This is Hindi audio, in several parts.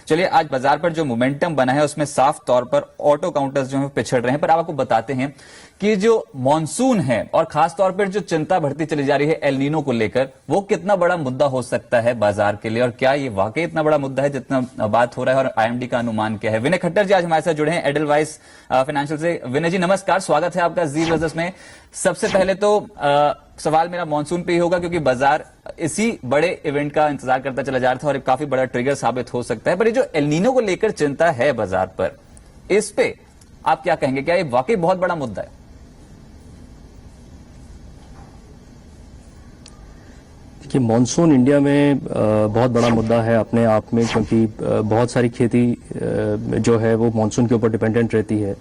चलिए, आज बाजार पर जो मोमेंटम बना है उसमें साफ तौर पर ऑटो काउंटर्स जो है पिछड़ रहे हैं, पर आपको बताते हैं कि जो मॉनसून है और खास तौर पर जो चिंता बढ़ती चली जा रही है एल नीनो को लेकर, वो कितना बड़ा मुद्दा हो सकता है बाजार के लिए, और क्या ये वाकई इतना बड़ा मुद्दा है जितना बात हो रहा है, और आईएमडी का अनुमान क्या है। विनय खट्टर जी आज हमारे साथ जुड़े हैं एडलवाइस फाइनेंशियल से। विनय जी नमस्कार, स्वागत है आपका जी बिजनेस में। सबसे पहले तो सवाल मेरा मॉनसून पे ही होगा, क्योंकि बाजार इसी बड़े इवेंट का इंतजार करता चला जा रहा था और काफी बड़ा ट्रिगर साबित हो सकता है। पर ये जो एल नीनो को लेकर चिंता है बाजार पर, इस पे आप क्या कहेंगे, क्या ये वाकई बहुत बड़ा मुद्दा है? देखिए, मॉनसून इंडिया में बहुत बड़ा मुद्दा है अपने आप में, क्योंकि बहुत सारी खेती जो है वो मॉनसून के ऊपर डिपेंडेंट रहती है।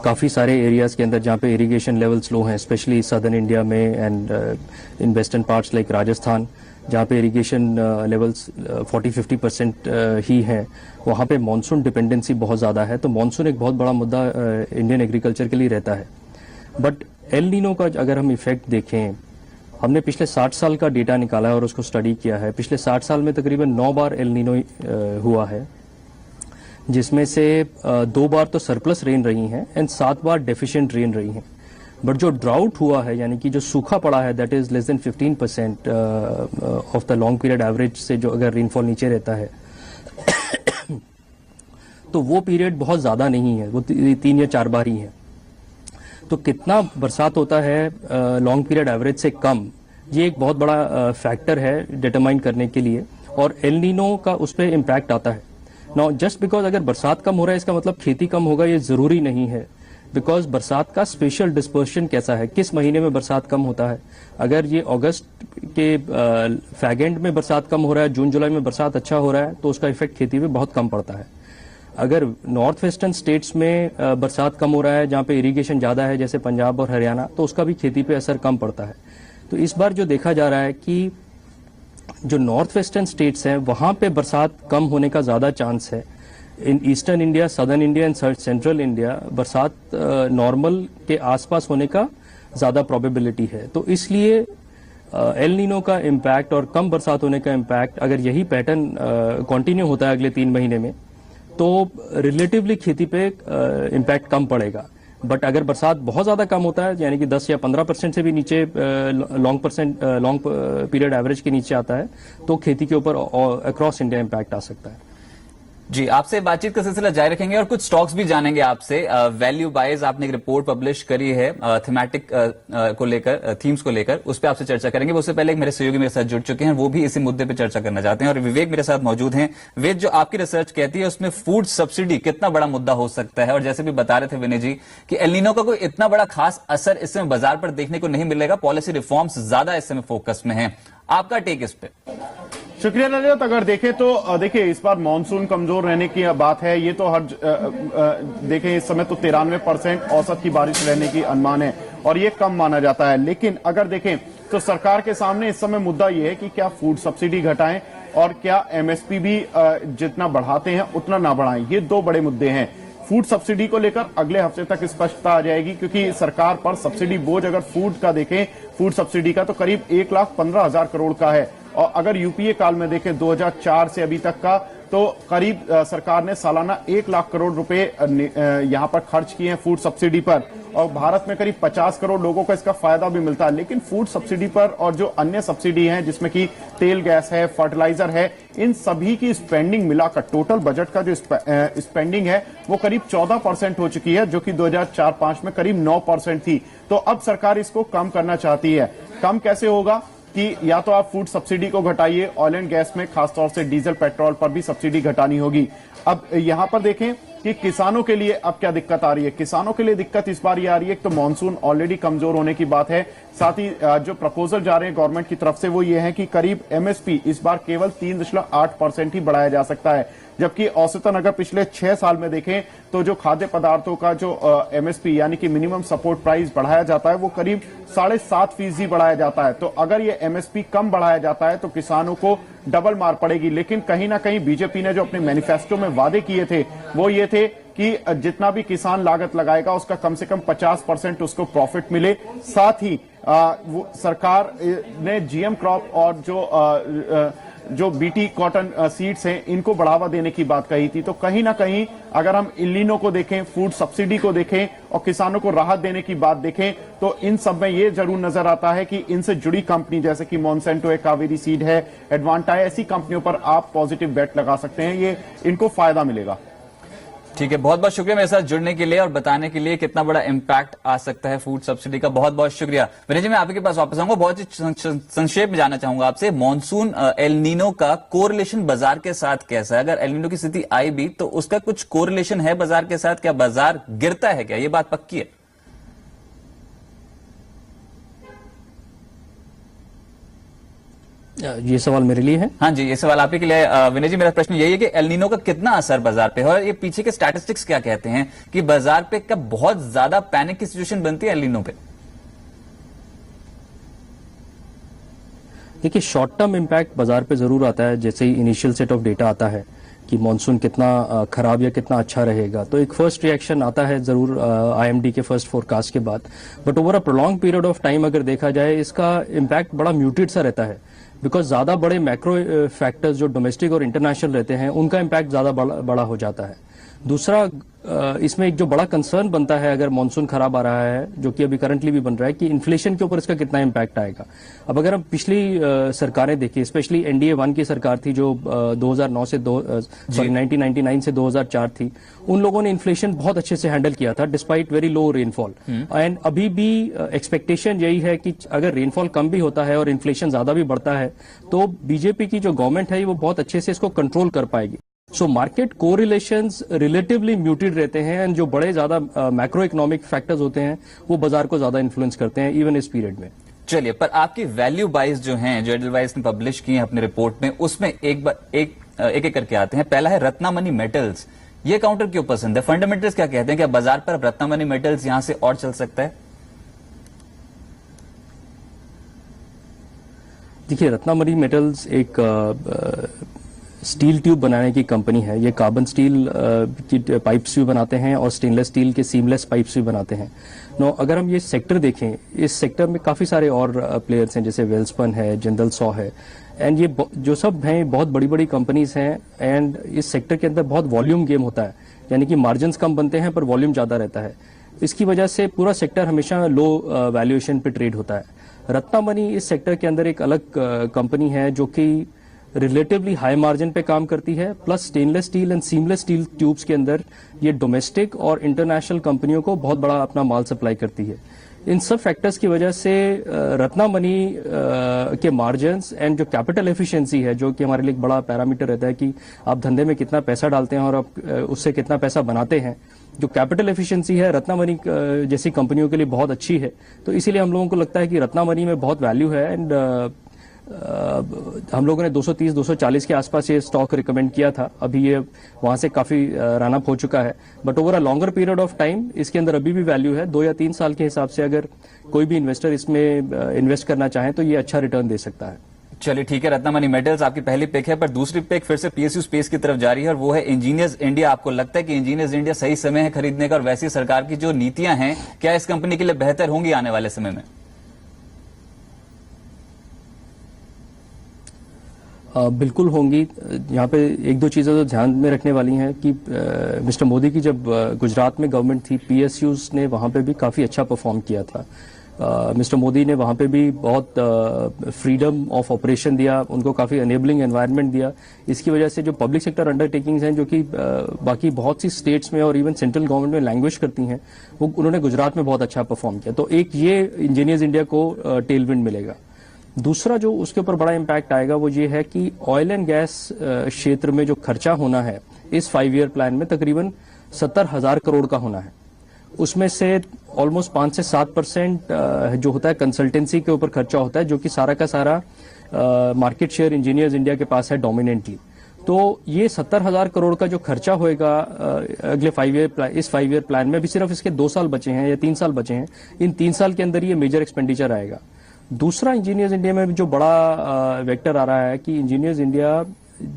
काफ़ी सारे एरियाज़ के अंदर जहाँ पे इरिगेशन लेवल्स लो हैं, स्पेशली सदर्न इंडिया में and in western parts like Rajasthan, जहाँ पे इरिगेशन लेवल्स 40-50% ही हैं, वहाँ पे मॉनसून डिपेंडेंसी बहुत ज़्यादा है। तो मॉनसून एक बहुत बड़ा मुद्दा इंडियन एग्रीकल्चर के लिए रहता है। बट एल नीनो का अगर हम इफेक्ट देखें, हमने पिछले 60 साल का डेटा निकाला है और उसको स्टडी किया है। पिछले 60 साल में तकरीबन 9 बार एल नीनो हुआ है, जिसमें से 2 बार तो सरप्लस रेन रही हैं एंड 7 बार डेफिशिएंट रेन रही हैं। बट जो ड्राउट हुआ है, यानी कि जो सूखा पड़ा है, that is less than 15% of the long period average से, जो अगर रेनफॉल नीचे रहता है तो वो पीरियड बहुत ज्यादा नहीं है, वो 3 या 4 बार ही है। तो कितना बरसात होता है लॉन्ग पीरियड एवरेज से कम, ये एक बहुत बड़ा फैक्टर है डिटरमाइन करने के लिए, और एल नीनो का उस पर इम्पैक्ट आता है। नाउ जस्ट बिकॉज अगर बरसात कम हो रहा है इसका मतलब खेती कम होगा, ये जरूरी नहीं है। बिकॉज बरसात का स्पेशल डिस्पर्शन कैसा है, किस महीने में बरसात कम होता है। अगर ये अगस्त के फैगेंड में बरसात कम हो रहा है, जून जुलाई में बरसात अच्छा हो रहा है, तो उसका इफेक्ट खेती पे बहुत कम पड़ता है। अगर नॉर्थ वेस्टर्न स्टेट्स में बरसात कम हो रहा है, जहाँ पे इरिगेशन ज्यादा है, जैसे पंजाब और हरियाणा, तो उसका भी खेती पे असर कम पड़ता है। तो इस बार जो देखा जा रहा है कि जो नॉर्थ वेस्टर्न स्टेट्स हैं, वहां पे बरसात कम होने का ज्यादा चांस है। In eastern India, southern India and central India बरसात नॉर्मल के आसपास होने का ज्यादा प्रोबेबिलिटी है। तो इसलिए एल नीनो का इम्पैक्ट और कम बरसात होने का इम्पैक्ट, अगर यही पैटर्न कंटिन्यू होता है अगले 3 महीने में, तो रिलेटिवली खेती पे इम्पैक्ट कम पड़ेगा। बट अगर बरसात बहुत ज्यादा कम होता है, यानी कि 10 या 15% से भी नीचे लॉन्ग पीरियड एवरेज के नीचे आता है, तो खेती के ऊपर अक्रॉस इंडिया इम्पैक्ट आ सकता है। जी, आपसे बातचीत का सिलसिला जारी रखेंगे और कुछ स्टॉक्स भी जानेंगे आपसे। वैल्यू बाइज आपने एक रिपोर्ट पब्लिश करी है थीमेटिक को लेकर, थीम्स को लेकर, उस पर आपसे चर्चा करेंगे। उससे पहले मेरे सहयोगी मेरे साथ जुड़ चुके हैं, वो भी इसी मुद्दे पे चर्चा करना चाहते हैं, और विवेक मेरे साथ मौजूद हैं। विवेक, जो आपकी रिसर्च कहती है उसमें फूड सब्सिडी कितना बड़ा मुद्दा हो सकता है, और जैसे भी बता रहे थे विनय जी कि एल नीनो का कोई इतना बड़ा खास असर इस समय बाजार पर देखने को नहीं मिलेगा, पॉलिसी रिफॉर्म्स ज्यादा इस समय फोकस में है। आपका टेक इस पे? शुक्रिया नजरत। अगर देखें तो देखिए, इस बार मानसून कमजोर रहने की बात है, ये तो हर देखें इस समय तो 93% औसत की बारिश रहने की अनुमान है, और ये कम माना जाता है। लेकिन अगर देखें तो सरकार के सामने इस समय मुद्दा ये है कि क्या फूड सब्सिडी घटाएं और क्या एमएसपी भी जितना बढ़ाते हैं उतना ना बढ़ाएं। ये 2 बड़े मुद्दे हैं। फूड सब्सिडी को लेकर अगले हफ्ते तक स्पष्टता आ जाएगी, क्योंकि सरकार पर सब्सिडी बोझ अगर फूड का देखें, फूड सब्सिडी का, तो करीब 1,15,000 करोड़ का है। और अगर यूपीए काल में देखें 2004 से अभी तक का, तो करीब सरकार ने सालाना 1 लाख करोड़ रुपए यहां पर खर्च किए हैं फूड सब्सिडी पर, और भारत में करीब 50 करोड़ लोगों को इसका फायदा भी मिलता है। लेकिन फूड सब्सिडी पर और जो अन्य सब्सिडी हैं, जिसमें कि तेल गैस है, फर्टिलाइजर है, इन सभी की स्पेंडिंग मिलाकर टोटल बजट का जो स्पेंडिंग है वो करीब 14% हो चुकी है, जो कि 2004-05 में करीब 9% थी। तो अब सरकार इसको कम करना चाहती है। कम कैसे होगा कि या तो आप फूड सब्सिडी को घटाइए, ऑयल एंड गैस में खासतौर से डीजल पेट्रोल पर भी सब्सिडी घटानी होगी। अब यहां पर देखें कि किसानों के लिए अब क्या दिक्कत आ रही है। किसानों के लिए दिक्कत इस बार ये आ रही है, एक तो मानसून ऑलरेडी कमजोर होने की बात है, साथ ही जो प्रपोजल जा रहे हैं गवर्नमेंट की तरफ से वो ये है कि करीब एमएसपी इस बार केवल 3.8% ही बढ़ाया जा सकता है, जबकि औसतन अगर पिछले 6 साल में देखें तो जो खाद्य पदार्थों का जो एमएसपी यानी कि मिनिमम सपोर्ट प्राइस बढ़ाया जाता है वो करीब 7.5% बढ़ाया जाता है। तो अगर ये एमएसपी कम बढ़ाया जाता है तो किसानों को डबल मार पड़ेगी। लेकिन कहीं ना कहीं बीजेपी ने जो अपने मैनिफेस्टो में वादे किए थे वो ये थे कि जितना भी किसान लागत लगाएगा उसका कम से कम 50% उसको प्रॉफिट मिले। साथ ही वो सरकार ने जीएम क्रॉप और जो जो बीटी कॉटन सीड्स हैं इनको बढ़ावा देने की बात कही थी। तो कहीं ना कहीं अगर हम एल नीनो को देखें, फूड सब्सिडी को देखें और किसानों को राहत देने की बात देखें तो इन सब में ये जरूर नजर आता है कि इनसे जुड़ी कंपनी जैसे कि मॉन्सेंटो है, कावेरी सीड है, एडवांटा है, ऐसी कंपनियों पर आप पॉजिटिव बेट लगा सकते हैं, ये इनको फायदा मिलेगा। ठीक है, बहुत बहुत शुक्रिया मेरे साथ जुड़ने के लिए और बताने के लिए कितना बड़ा इम्पैक्ट आ सकता है फूड सब्सिडी का। बहुत बहुत शुक्रिया। विनय जी, मैं आपके पास वापस आऊंगा। बहुत ही संक्षेप में जानना चाहूंगा आपसे, मॉनसून एल नीनो का कोरिलेशन बाजार के साथ कैसा है? अगर एल नीनो की स्थिति आई भी तो उसका कुछ कोरिलेशन है बाजार के साथ? क्या बाजार गिरता है? क्या ये बात पक्की है? ये सवाल मेरे लिए है? हाँ जी, ये सवाल आप ही के लिए। विनय जी, मेरा प्रश्न यही है कि एल नीनो का कितना असर बाजार पे है और ये पीछे के स्टैटिस्टिक्स क्या कहते हैं कि बाजार पे कब बहुत ज्यादा पैनिक की सिचुएशन बनती है एल नीनो पे? देखिए, शॉर्ट टर्म इम्पैक्ट बाजार पे जरूर आता है जैसे ही इनिशियल सेट ऑफ डेटा आता है कि मॉनसून कितना खराब या कितना अच्छा रहेगा, तो एक फर्स्ट रिएक्शन आता है जरूर आईएमडी के फर्स्ट फोरकास्ट के बाद। But over a prolong period of time अगर देखा जाए, इसका इम्पैक्ट बड़ा म्यूटेड सा रहता है, बिकॉज ज्यादा बड़े मैक्रो फैक्टर्स जो डोमेस्टिक और इंटरनेशनल रहते हैं उनका इम्पैक्ट ज्यादा बड़ा हो जाता है। दूसरा, इसमें एक जो बड़ा कंसर्न बनता है अगर मानसून खराब आ रहा है, जो कि अभी करंटली भी बन रहा है, कि इन्फ्लेशन के ऊपर इसका कितना इम्पैक्ट आएगा। अब अगर हम पिछली सरकारें देखें, स्पेशली एनडीए 1 की सरकार थी जो 2009 से 1999 से 2004 थी, उन लोगों ने इन्फ्लेशन बहुत अच्छे से हैंडल किया था despite very low rainfall. And अभी भी एक्सपेक्टेशन यही है कि अगर रेनफॉल कम भी होता है और इन्फ्लेशन ज्यादा भी बढ़ता है तो बीजेपी की जो गवर्नमेंट है वो बहुत अच्छे से इसको कंट्रोल कर पाएगी। So market correlations relatively muted रहते हैं एंड जो बड़े ज्यादा मैक्रो इकोनॉमिक फैक्टर्स होते हैं वो बाजार को ज्यादा इन्फ्लुएंस करते हैं इवन इस पीरियड में। चलिए, पर आपकी वैल्यू बाइज जो हैं, जो एडलवाइज ने पब्लिश की है अपने रिपोर्ट में, उसमें एक करके आते हैं। पहला है रत्नामणि मेटल्स। ये काउंटर क्यों पसंद है? फंडामेंटल्स क्या कहते हैं? क्या बाजार पर रत्नामणि मेटल्स यहां से और चल सकता है? देखिए, रत्नामणि मेटल्स एक स्टील ट्यूब बनाने की कंपनी है। ये कार्बन स्टील की पाइप्स भी बनाते हैं और स्टेनलेस स्टील के सीमलेस पाइप्स भी बनाते हैं। नो, अगर हम ये सेक्टर देखें, इस सेक्टर में काफी सारे और प्लेयर्स हैं, जैसे वेल्सपन है, जिंदल सॉ है, एंड ये जो सब हैं बहुत बड़ी बड़ी कंपनीज हैं। एंड इस सेक्टर के अंदर बहुत वॉल्यूम गेम होता है, यानी कि मार्जिन कम बनते हैं पर वॉल्यूम ज्यादा रहता है। इसकी वजह से पूरा सेक्टर हमेशा लो वैल्यूएशन पे ट्रेड होता है। रत्नामणि इस सेक्टर के अंदर एक अलग कंपनी है जो कि रिलेटिवली हाई मार्जिन पे काम करती है, plus stainless steel and seamless steel tubes के अंदर ये डोमेस्टिक और इंटरनेशनल कंपनियों को बहुत बड़ा अपना माल सप्लाई करती है। इन सब फैक्टर्स की वजह से रत्नामणि के मार्जिन्स एंड जो कैपिटल एफिशिएंसी है, जो कि हमारे लिए एक बड़ा पैरामीटर रहता है कि आप धंधे में कितना पैसा डालते हैं और आप उससे कितना पैसा बनाते हैं, जो कैपिटल एफिशिएंसी है रत्नामणि जैसी कंपनियों के लिए बहुत अच्छी है। तो इसीलिए हम लोगों को लगता है कि रत्नामणि में बहुत वैल्यू है। एंड हम लोगों ने 230-240 के आसपास ये स्टॉक रिकमेंड किया था। अभी ये वहां से काफी रन अप हो चुका है, but over a longer period of time इसके अंदर अभी भी वैल्यू है। 2 या 3 साल के हिसाब से अगर कोई भी इन्वेस्टर इसमें इन्वेस्ट करना चाहे तो ये अच्छा रिटर्न दे सकता है। चलिए ठीक है, रत्नामणि मेटल्स आपकी पहली पिक है, पर दूसरी पिक फिर से पीएसयू स्पेस की तरफ जा रही है और वो है इंजीनियर्स इंडिया। आपको लगता है कि इंजीनियर्स इंडिया सही समय है खरीदने का? और वैसी सरकार की जो नीतियां हैं, क्या इस कंपनी के लिए बेहतर होंगी आने वाले समय में? बिल्कुल होंगी। यहाँ पे 1-2 चीजें तो ध्यान में रखने वाली हैं कि मिस्टर मोदी की जब गुजरात में गवर्नमेंट थी, पीएसयूज ने वहाँ पे भी काफी अच्छा परफॉर्म किया था। मिस्टर मोदी ने वहाँ पे भी बहुत फ्रीडम ऑफ ऑपरेशन दिया, उनको काफी एनेबलिंग एनवायरनमेंट दिया। इसकी वजह से जो पब्लिक सेक्टर अंडरटेकिंग्स हैं, जो कि बाकी बहुत सी स्टेट्स में और इवन सेंट्रल गवर्नमेंट में लैंग्वेज करती हैं, वो उन्होंने गुजरात में बहुत अच्छा परफॉर्म किया। तो एक ये इंजीनियर्स इंडिया को टेलविंड मिलेगा। दूसरा जो उसके ऊपर बड़ा इम्पैक्ट आएगा वो ये है कि ऑयल एंड गैस क्षेत्र में जो खर्चा होना है इस 5 ईयर प्लान में तकरीबन 70,000 करोड़ का होना है। उसमें से ऑलमोस्ट 5 से 7% जो होता है कंसल्टेंसी के ऊपर खर्चा होता है, जो कि सारा का सारा मार्केट शेयर इंजीनियर्स इंडिया के पास है डोमिनेंटली। तो ये 70,000 करोड़ का जो खर्चा होएगा अगले 5 ईयर प्लान में, भी सिर्फ इसके 2 साल बचे हैं या 3 साल बचे हैं, इन 3 साल के अंदर ये मेजर एक्सपेंडिचर आएगा। दूसरा, इंजीनियर्स इंडिया में जो बड़ा वेक्टर आ रहा है कि इंजीनियर्स इंडिया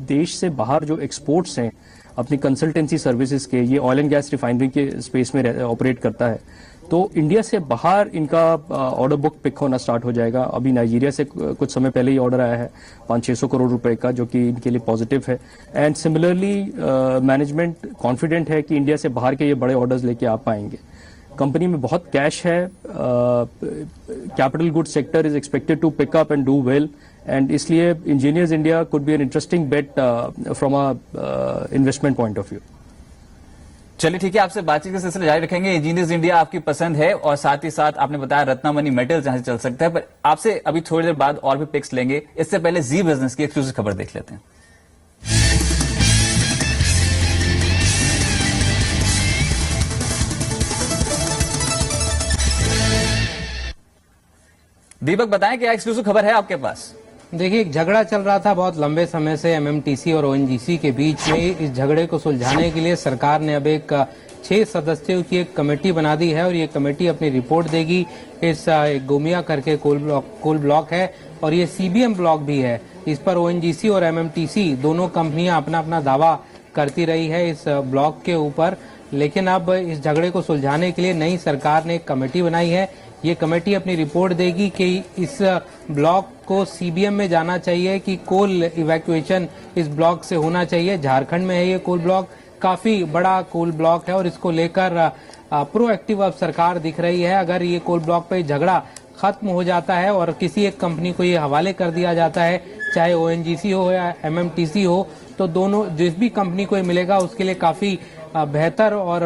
देश से बाहर जो एक्सपोर्ट्स हैं अपनी कंसल्टेंसी सर्विसेज के, ये ऑयल एंड गैस रिफाइनरी के स्पेस में ऑपरेट करता है। तो इंडिया से बाहर इनका ऑर्डर बुक पिक होना स्टार्ट हो जाएगा। अभी नाइजीरिया से कुछ समय पहले ही ऑर्डर आया है 500-600 करोड़ रुपए का, जो कि इनके लिए पॉजिटिव है। एंड सिमिलरली मैनेजमेंट कॉन्फिडेंट है कि इंडिया से बाहर के ये बड़े ऑर्डर्स लेके आ पाएंगे। कंपनी में बहुत कैश है, capital good sector is expected to pick up and do well, and इसलिए engineers India could be an interesting bet from a investment point of view. चलिए ठीक है, आपसे बातचीत का सिलसिला जारी रखेंगे। इंजीनियर्स इंडिया आपकी पसंद है और साथ ही साथ आपने बताया रत्नामणि मेटल्स जहां से चल सकता है, पर आपसे अभी थोड़ी देर बाद और भी पिक्स लेंगे। इससे पहले जी बिजनेस की एक्सक्लूसिव खबर देख लेते हैं। दीपक बताएं क्या एक्सक्लूसिव खबर है आपके पास? देखिए, एक झगड़ा चल रहा था बहुत लंबे समय से एमएमटीसी और ओएनजीसी के बीच में। इस झगड़े को सुलझाने के लिए सरकार ने अब एक 6 सदस्यों की एक कमेटी बना दी है और ये कमेटी अपनी रिपोर्ट देगी। इस गोमिया करके कोल ब्लॉक है और ये सीबीएम ब्लॉक भी है। इस पर ओएनजीसी और एमएमटीसी दोनों कंपनियां अपना अपना दावा करती रही है इस ब्लॉक के ऊपर, लेकिन अब इस झगड़े को सुलझाने के लिए नई सरकार ने एक कमेटी बनाई है। ये कमेटी अपनी रिपोर्ट देगी कि इस ब्लॉक को सीबीएम में जाना चाहिए कि कोल इवैक्यूएशन इस ब्लॉक से होना चाहिए। झारखंड में है ये कोल ब्लॉक, काफी बड़ा कोल ब्लॉक है और इसको लेकर प्रोएक्टिव अब सरकार दिख रही है। अगर ये कोल ब्लॉक पे झगड़ा खत्म हो जाता है और किसी एक कंपनी को ये हवाले कर दिया जाता है, चाहे ओएनजीसी हो या एमएमटीसी हो, तो दोनों जिस भी कंपनी को ये मिलेगा उसके लिए काफी बेहतर और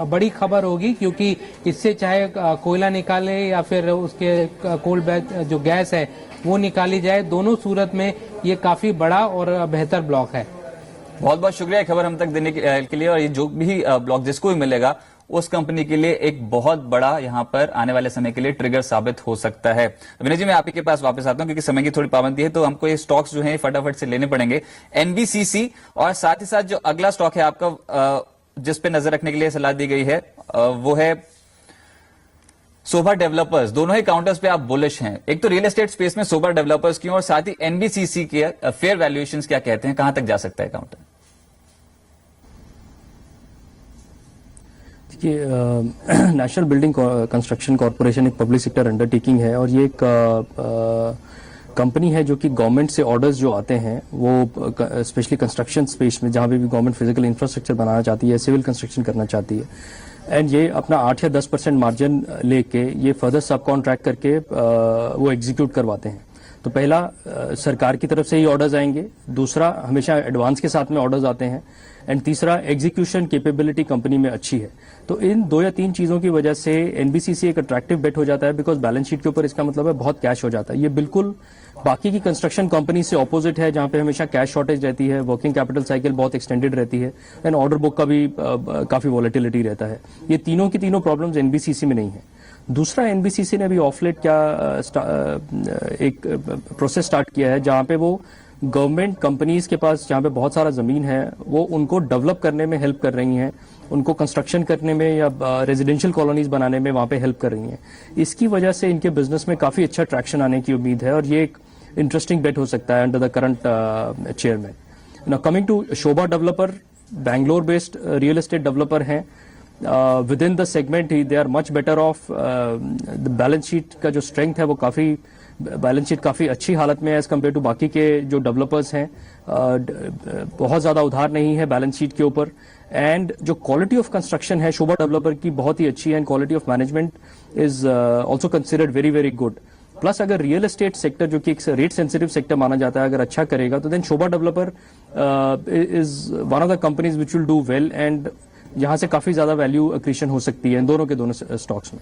बड़ी खबर होगी, क्योंकि इससे चाहे कोयला निकाले या फिर उसके कोल जो गैस है वो निकाली जाए, दोनों सूरत में ये काफी बड़ा और बेहतर ब्लॉक है। बहुत बहुत शुक्रिया खबर हम तक देने के लिए। और ये जो भी ब्लॉक जिसको भी मिलेगा उस कंपनी के लिए एक बहुत बड़ा यहां पर आने वाले समय के लिए ट्रिगर साबित हो सकता है। विनय जी, मैं आप ही के पास वापस आता हूं क्योंकि समय की थोड़ी पाबंदी है, तो हमको ये स्टॉक्स जो हैं फटाफट से लेने पड़ेंगे। एनबीसीसी और साथ ही साथ जो अगला स्टॉक है आपका जिस पे नजर रखने के लिए सलाह दी गई है वो है सोभा डेवलपर्स। दोनों ही काउंटर्स पे आप बुलिश हैं। एक तो रियल एस्टेट स्पेस में सोभा डेवलपर्स की और साथ ही एनबीसीसी के फेयर वैल्यूएशंस क्या कहते हैं, कहां तक जा सकता है काउंटर? देखिए, नेशनल बिल्डिंग कंस्ट्रक्शन कॉर्पोरेशन एक पब्लिक सेक्टर अंडरटेकिंग है और ये एक कंपनी है जो कि गवर्नमेंट से ऑर्डर्स जो आते हैं वो स्पेशली कंस्ट्रक्शन स्पेस में, जहां पे भी गवर्नमेंट फिजिकल इंफ्रास्ट्रक्चर बनाना चाहती है, सिविल कंस्ट्रक्शन करना चाहती है, एंड ये अपना 8 या 10% मार्जिन लेके ये फर्दर सब कॉन्ट्रैक्ट करके वो एग्जीक्यूट करवाते हैं। तो पहला सरकार की तरफ से ही ऑर्डर्स आएंगे, दूसरा हमेशा एडवांस के साथ में ऑर्डर्स आते हैं, एंड तीसरा एग्जीक्यूशन कैपेबिलिटी कंपनी में अच्छी है। तो इन 2 या 3 चीजों की वजह से एनबीसीसी एक अट्रैक्टिव बेट हो जाता है, बिकॉज बैलेंस शीट के ऊपर इसका मतलब है बहुत कैश हो जाता है। ये बिल्कुल बाकी की कंस्ट्रक्शन कंपनी से ऑपोजिट है, जहां पे हमेशा कैश शॉर्टेज रहती है, वर्किंग कैपिटल साइकिल बहुत एक्सटेंडेड रहती है, एंड ऑर्डर बुक का भी काफी वॉलेटिलिटी रहता है। ये तीनों की तीनों प्रॉब्लम्स एनबीसीसी में नहीं है। दूसरा, एनबीसीसी ने अभी ऑफलेट क्या एक प्रोसेस स्टार्ट किया है जहां पे वो गवर्नमेंट कंपनीज के पास जहां पे बहुत सारा जमीन है वो उनको डेवलप करने में हेल्प कर रही हैं, उनको कंस्ट्रक्शन करने में या रेजिडेंशियल कॉलोनीज बनाने में वहां पे हेल्प कर रही हैं। इसकी वजह से इनके बिजनेस में काफी अच्छा ट्रैक्शन आने की उम्मीद है और ये एक इंटरेस्टिंग बेट हो सकता है under the current chairman. Now coming to Sobha developer, Bangalore based real estate developer हैं। within the segment they are much better off. The balance sheet का जो strength है वो काफी बैलेंस शीट काफी अच्छी हालत में है एज कम्पेयर टू बाकी के जो डेवलपर्स हैं। बहुत ज्यादा उधार नहीं है बैलेंस शीट के ऊपर, एंड जो क्वालिटी ऑफ कंस्ट्रक्शन है शोभा डेवलपर की बहुत ही अच्छी है, and quality of management is also considered very very good. Plus अगर रियल एस्टेट सेक्टर जो कि एक रेट सेंसिटिव सेक्टर माना जाता है अगर अच्छा करेगा तो then Sobha developer is one of the companies which will do well, and यहां से काफी ज्यादा वैल्यू एक्रीशन हो सकती है इन दोनों के दोनों स्टॉक्स में।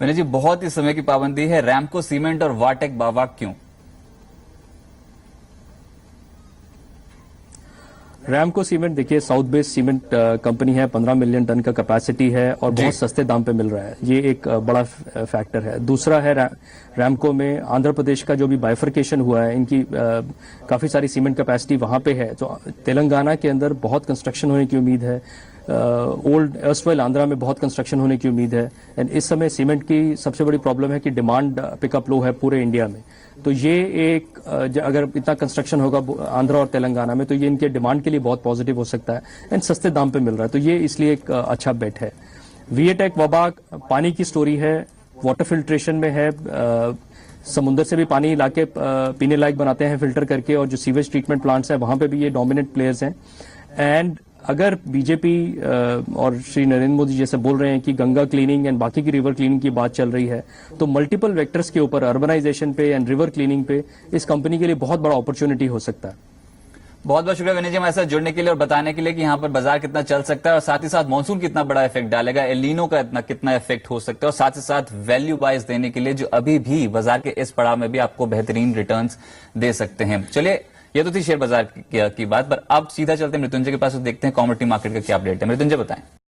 विनय जी, बहुत ही समय की पाबंदी है, रैमको सीमेंट और वाटेक बावाक क्यों? रैमको सीमेंट देखिए साउथ बेस्ड सीमेंट कंपनी है, 15 मिलियन टन का कैपेसिटी है और बहुत सस्ते दाम पे मिल रहा है, ये एक बड़ा फैक्टर है। दूसरा है रैमको में आंध्र प्रदेश का जो भी बाइफर्केशन हुआ है, इनकी काफी सारी सीमेंट कैपेसिटी वहां पे है, तो तेलंगाना के अंदर बहुत कंस्ट्रक्शन होने की उम्मीद है, ओल्ड एर्स्टवाइल आंध्रा में बहुत कंस्ट्रक्शन होने की उम्मीद है, एंड इस समय सीमेंट की सबसे बड़ी प्रॉब्लम है कि डिमांड पिकअप लो है पूरे इंडिया में। तो ये एक अगर इतना कंस्ट्रक्शन होगा आंध्रा और तेलंगाना में तो ये इनके डिमांड के लिए बहुत पॉजिटिव हो सकता है, एंड सस्ते दाम पे मिल रहा है, तो ये इसलिए एक अच्छा बेट है। वीएटेक वबा पानी की स्टोरी है, वाटर फिल्ट्रेशन में है, समुद्र से भी पानी लाके पीने लायक बनाते हैं फिल्टर करके, और जो सीवेज ट्रीटमेंट प्लांट्स हैं वहां पे भी ये डोमिनेंट प्लेयर्स हैं। एंड अगर बीजेपी और श्री नरेंद्र मोदी जैसे बोल रहे हैं कि गंगा क्लीनिंग एंड बाकी की रिवर क्लीनिंग की बात चल रही है, तो मल्टीपल वेक्टर्स के ऊपर अर्बनाइजेशन पे एंड रिवर क्लीनिंग पे इस कंपनी के लिए बहुत बड़ा अपॉर्चुनिटी हो सकता है। बहुत बहुत शुक्रिया विनय जी हमारे साथ जुड़ने के लिए और बताने के लिए कि यहाँ पर बाजार कितना चल सकता है और साथ ही साथ मॉनसून कितना बड़ा इफेक्ट डालेगा, एल नीनो का कितना इफेक्ट हो सकता है, और साथ ही साथ वैल्यू बाइज देने के लिए जो अभी भी बाजार के इस पड़ाव में भी आपको बेहतरीन रिटर्न्स दे सकते हैं। चलिए, ये तो थी शेयर बाजार की बात, पर अब सीधा चलते हैं मृत्युंजय के पास और देखते हैं कमोडिटी मार्केट का क्या अपडेट है। मृत्युंजय बताएं।